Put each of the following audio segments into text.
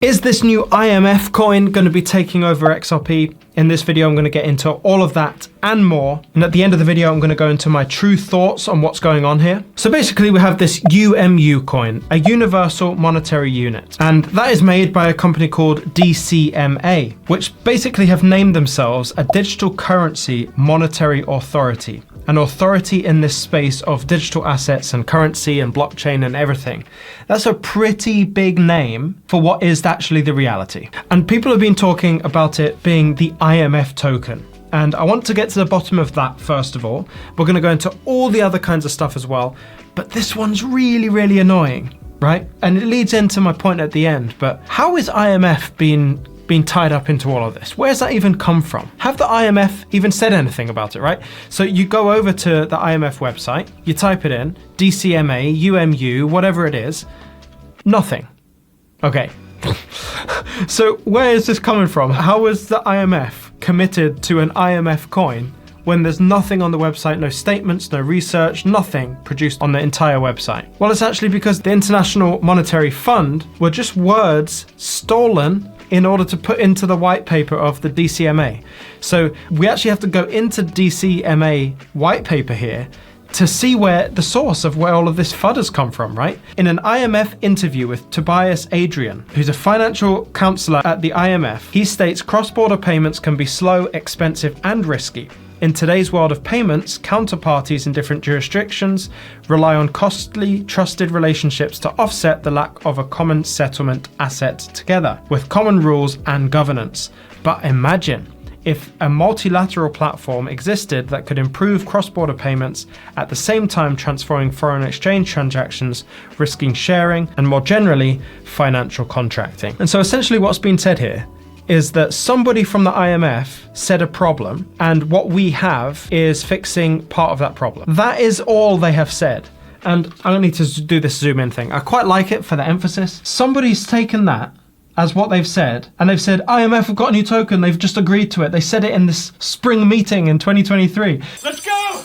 Is this new IMF coin going to be taking over XRP? In this video, I'm going to get into all of that and more. And at the end of the video, I'm going to go into my true thoughts on what's going on here. So basically, we have this UMU coin, a universal monetary unit. And that is made by a company called DCMA, which basically have named themselves a digital currency monetary authority. An authority in this space of digital assets and currency and blockchain and everything. That's a pretty big name for what is actually the reality. And people have been talking about it being the IMF token. And I want to get to the bottom of that first of all. We're going to go into all the other kinds of stuff as well. But this one's really, really annoying, right? And it leads into my point at the end. But how is IMF been tied up into all of this? Where's that even come from? Have the IMF even said anything about it, right? So you go over to the IMF website, you type it in, DCMA, UMU, whatever it is, nothing. Okay. So where is this coming from? How is the IMF committed to an IMF coin when there's nothing on the website, no statements, no research, nothing produced on the entire website? Well, it's actually because the International Monetary Fund were just words stolen in order to put into the white paper of the DCMA. So we actually have to go into DCMA white paper here to see where the source of where all of this FUD has come from, right? In an IMF interview with Tobias Adrian, who's a financial counselor at the IMF, he states cross-border payments can be slow, expensive, and risky. In today's world of payments, counterparties in different jurisdictions rely on costly, trusted relationships to offset the lack of a common settlement asset together, with common rules and governance. But imagine if a multilateral platform existed that could improve cross-border payments at the same time transforming foreign exchange transactions, risking sharing, and more generally, financial contracting. And so essentially what's been said here is that somebody from the IMF said a problem, and what we have is fixing part of that problem. That is all they have said. And I don't need to do this zoom in thing. I quite like it for the emphasis. Somebody's taken that as what they've said, and they've said, IMF have got a new token, they've just agreed to it. They said it in this spring meeting in 2023. Let's go!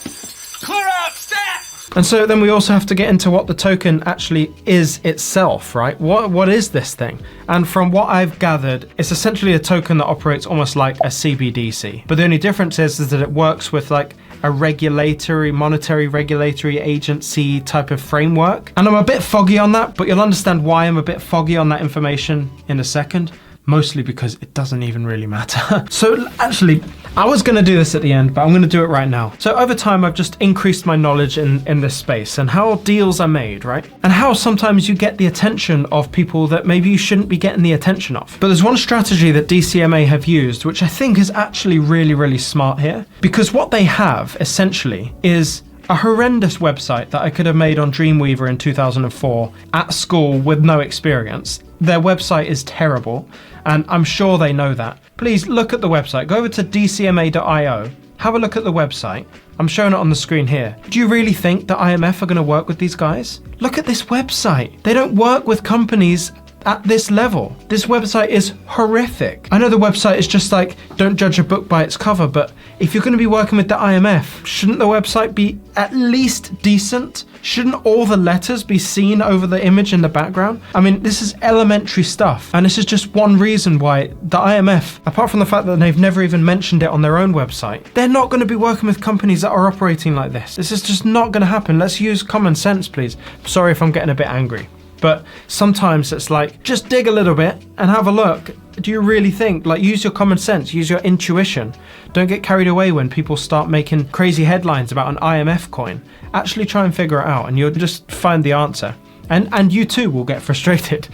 Clear out, stat! And so then we also have to get into what the token actually is itself, right? What is this thing? And from what I've gathered, it's essentially a token that operates almost like a CBDC. But the only difference is that it works with like a monetary regulatory agency type of framework. And I'm a bit foggy on that, but you'll understand why I'm a bit foggy on that information in a second. Mostly because it doesn't even really matter. So actually, I was gonna do this at the end, but I'm gonna do it right now. So over time, I've just increased my knowledge in this space and how deals are made, right? And how sometimes you get the attention of people that maybe you shouldn't be getting the attention of. But there's one strategy that DCMA have used, which I think is actually really, really smart here. Because what they have essentially is a horrendous website that I could have made on Dreamweaver in 2004 at school with no experience. Their website is terrible, and I'm sure they know that. Please look at the website. Go over to dcma.io. Have a look at the website. I'm showing it on the screen here. Do you really think the IMF are going to work with these guys? Look at this website. They don't work with companies at this level. This website is horrific. I know the website is just like, don't judge a book by its cover, but if you're going to be working with the IMF, shouldn't the website be at least decent? Shouldn't all the letters be seen over the image in the background? I mean, this is elementary stuff. And this is just one reason why the IMF, apart from the fact that they've never even mentioned it on their own website, they're not going to be working with companies that are operating like this. This is just not going to happen. Let's use common sense, please. Sorry if I'm getting a bit angry. But sometimes it's like, just dig a little bit and have a look. Do you really think? Like, use your common sense, use your intuition. Don't get carried away when people start making crazy headlines about an IMF coin. Actually try and figure it out and you'll just find the answer. And you too will get frustrated.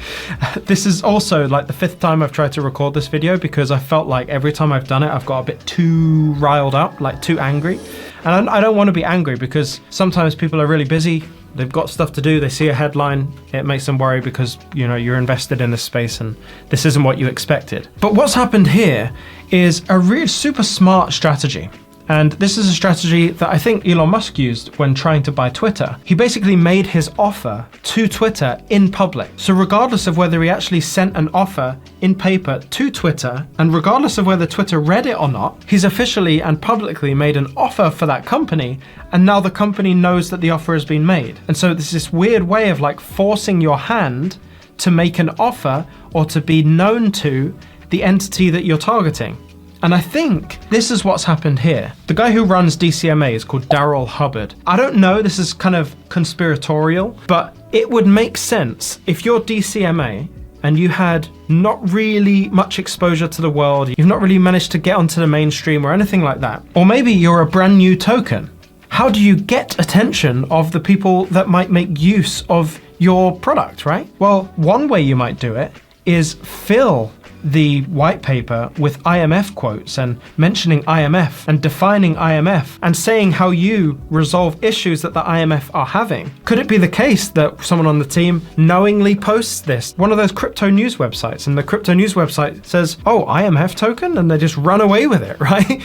This is also like the 5th time I've tried to record this video because I felt like every time I've done it, I've got a bit too riled up, like too angry. And I don't want to be angry because sometimes people are really busy. They've got stuff to do, they see a headline, it makes them worry because, you know, you're invested in this space and this isn't what you expected. But what's happened here is a really super smart strategy. And this is a strategy that I think Elon Musk used when trying to buy Twitter. He basically made his offer to Twitter in public. So regardless of whether he actually sent an offer in paper to Twitter, and regardless of whether Twitter read it or not, he's officially and publicly made an offer for that company, and now the company knows that the offer has been made. And so there's this weird way of like forcing your hand to make an offer or to be known to the entity that you're targeting. And I think this is what's happened here. The guy who runs DCMA is called Daryl Hubbard. I don't know, this is kind of conspiratorial, but it would make sense if you're DCMA and you had not really much exposure to the world, you've not really managed to get onto the mainstream or anything like that, or maybe you're a brand new token. How do you get attention of the people that might make use of your product, right? Well, one way you might do it is fill the white paper with IMF quotes and mentioning IMF and defining IMF and saying how you resolve issues that the IMF are having. Could it be the case that someone on the team knowingly posts this? One of those crypto news websites, and the crypto news website says, oh, IMF token, and they just run away with it, right?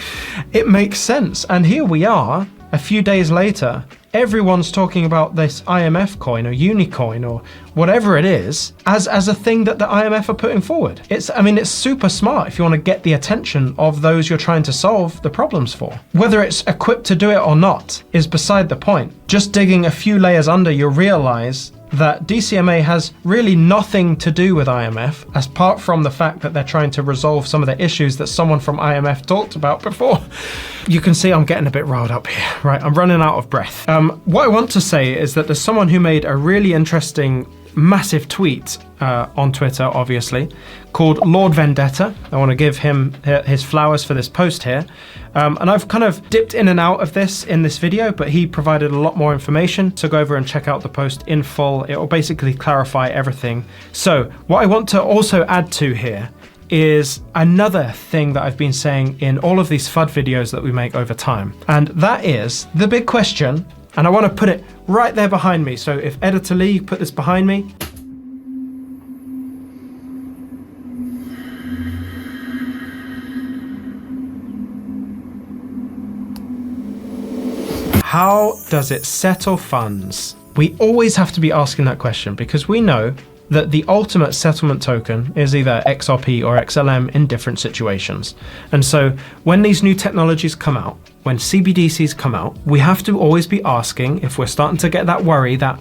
It makes sense. And here we are, a few days later, everyone's talking about this IMF coin or Unicoin or whatever it is as a thing that the IMF are putting forward. It's super smart if you want to get the attention of those you're trying to solve the problems for. Whether it's equipped to do it or not is beside the point. Just digging a few layers under, you'll realize that DCMA has really nothing to do with IMF, apart from the fact that they're trying to resolve some of the issues that someone from IMF talked about before. You can see I'm getting a bit riled up here, right? I'm running out of breath. What I want to say is that there's someone who made a really interesting, massive tweet on Twitter, obviously, called Lord Vendetta. I want to give him his flowers for this post here. And I've kind of dipped in and out of this in this video, but he provided a lot more information. So go over and check out the post in full. It will basically clarify everything. So what I want to also add to here is another thing that I've been saying in all of these FUD videos that we make over time. And that is the big question, and I want to put it right there behind me. So if Editor Lee, you put this behind me. How does it settle funds? We always have to be asking that question because we know that the ultimate settlement token is either XRP or XLM in different situations. And so when these new technologies come out, when CBDCs come out, we have to always be asking, if we're starting to get that worry, that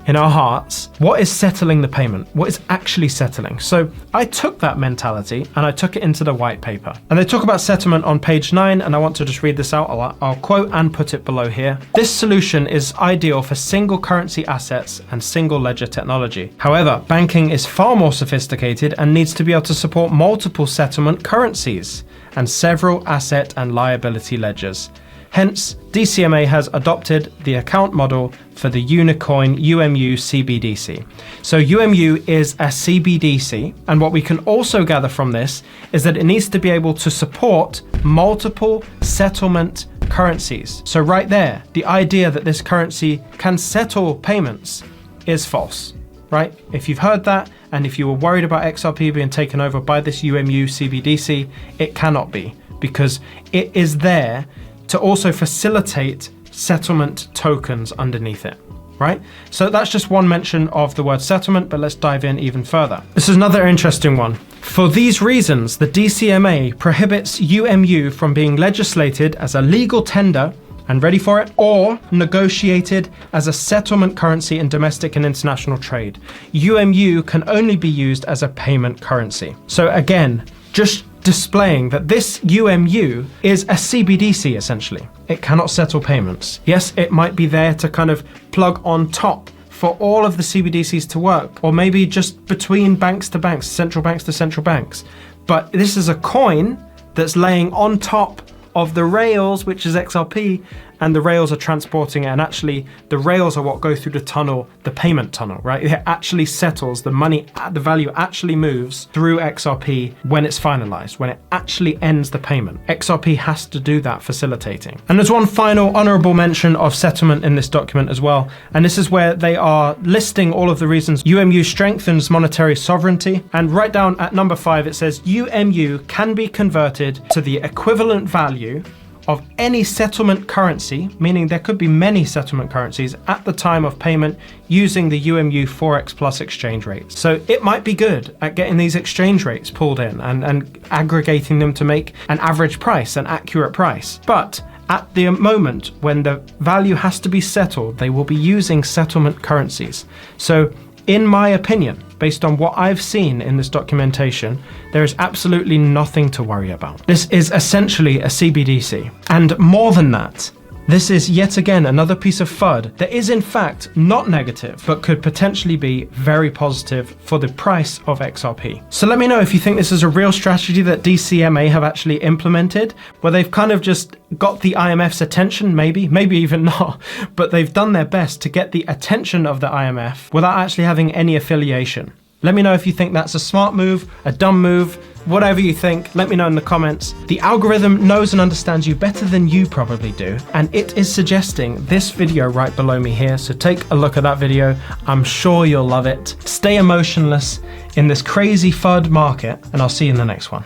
in our hearts, what is settling the payment? What is actually settling? So I took that mentality and I took it into the white paper. And they talk about settlement on page 9, and I want to just read this out. I'll quote and put it below here. This solution is ideal for single currency assets and single ledger technology. However, banking is far more sophisticated and needs to be able to support multiple settlement currencies and several asset and liability ledgers. Hence, DCMA has adopted the account model for the Unicoin UMU CBDC. So UMU is a CBDC, and what we can also gather from this is that it needs to be able to support multiple settlement currencies. So right there, the idea that this currency can settle payments is false, right? If you've heard that, and if you were worried about XRP being taken over by this UMU CBDC, it cannot be, because it is there to also facilitate settlement tokens underneath it, right? So that's just one mention of the word settlement, but let's dive in even further. This is another interesting one. For these reasons, the DCMA prohibits UMU from being legislated as a legal tender, and ready for it, or negotiated as a settlement currency in domestic and international trade. UMU can only be used as a payment currency. So again, just displaying that this UMU is a CBDC essentially. It cannot settle payments. Yes, it might be there to kind of plug on top for all of the CBDCs to work, or maybe just between banks to banks, central banks to central banks. But this is a coin that's laying on top of the rails, which is XRP, and the rails are transporting it, and actually the rails are what go through the tunnel, the payment tunnel, right? It actually settles, the money, the value actually moves through XRP when it's finalized, when it actually ends the payment. XRP has to do that facilitating. And there's one final honorable mention of settlement in this document as well, and this is where they are listing all of the reasons UMU strengthens monetary sovereignty, and right down at number 5 it says UMU can be converted to the equivalent value of any settlement currency, meaning there could be many settlement currencies at the time of payment using the UMU Forex Plus exchange rate. So it might be good at getting these exchange rates pulled in and aggregating them to make an average price, an accurate price. But at the moment when the value has to be settled, they will be using settlement currencies. So in my opinion, based on what I've seen in this documentation, there is absolutely nothing to worry about. This is essentially a CBDC. And more than that, this is yet again another piece of FUD that is in fact not negative, but could potentially be very positive for the price of XRP. So let me know if you think this is a real strategy that DCMA have actually implemented, where they've kind of just got the IMF's attention, maybe even not, but they've done their best to get the attention of the IMF without actually having any affiliation. Let me know if you think that's a smart move, a dumb move, whatever you think, let me know in the comments. The algorithm knows and understands you better than you probably do, and it is suggesting this video right below me here, so take a look at that video. I'm sure you'll love it. Stay emotionless in this crazy FUD market, and I'll see you in the next one.